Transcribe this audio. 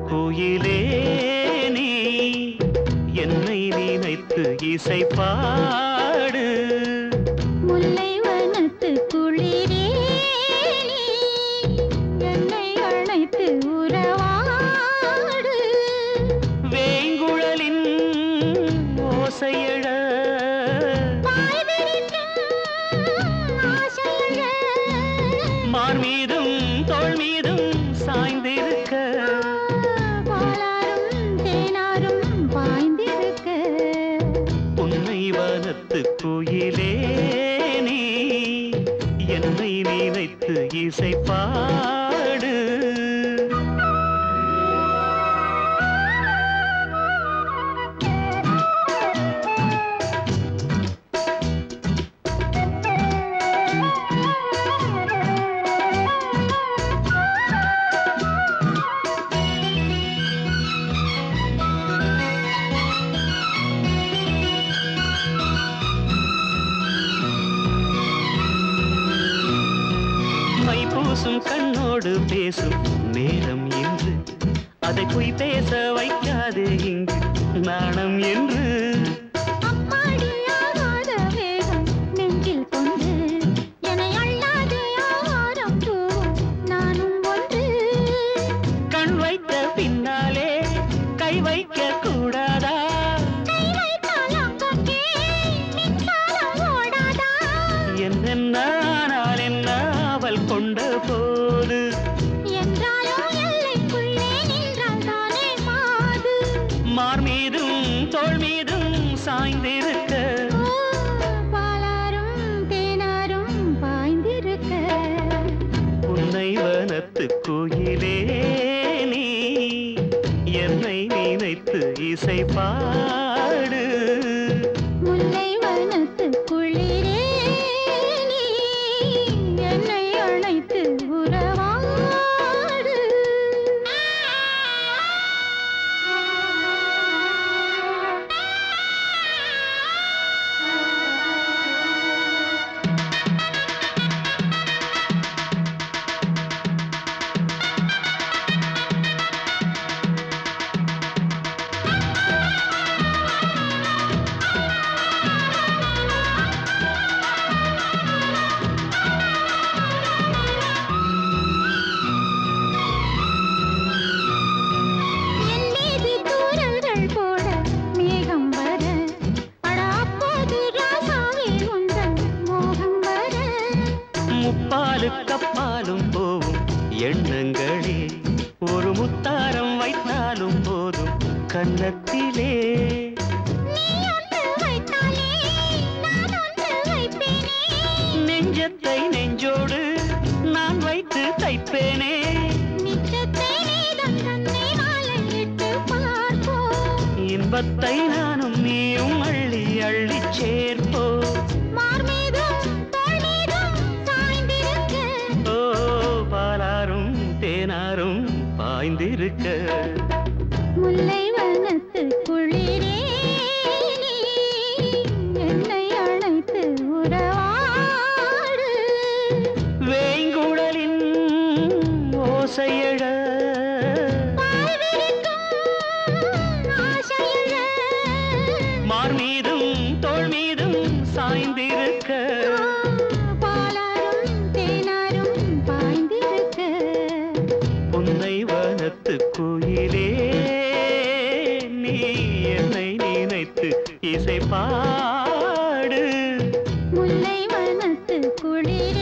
கோயிலே நீ என்னை நினைத்து இசை பாடு முல்லை வனத்து குளிரே நீ என்னை அழைத்து உறவாடு வேங்குழலின் ஓசையழ மார் மீதும் தோள் மீதும் சாய்ந்திருக்க கோயிலே நீ என்னை நினைத்து இசை பாடு கண்ணோடு பேசும் நேரம் என்று அதை போய் பேச வைக்காது இங்கு நாணம் என்று கண் வைத்த பின்னாலே கை வைக்க கூடாதா என்னென்னால் என்ன அவள் கொண்ட போது மார் மீதும் தோள் மீதும் சாய்ந்திருக்க பாலாரும் தேனாரும் பாய்ந்திருக்க உன்னை வனத்து கோயிலே நீ என்னை நினைத்து இசை பாடு முல்லை வனத்து குளிரே நீ என்னை அழைத்து உறவாடு கப்பாலும் போவும் எண்ணங்களே ஒரு முத்தாரம் வைத்தாலும் போதும் கன்னத்திலே நெஞ்சத்தை நெஞ்சோடு நான் வைத்து தைப்பேனே இன்பத்தை நானும் நீயும் அள்ளி அள்ளி சேர்ப்போ தேனாரும் பாய்ந்திருக்க முல்லை வனத்து குளிரே நீ என்னை அழைத்து உறவாடு வேங்குழலின் ஓசையழ மார் மீதும் தோள் மீதும் சாய்ந்திருக்க வனத்து கோயிலே நீ என்னை நினைத்து இசை பாடு முல்லை வனத்து குளிரே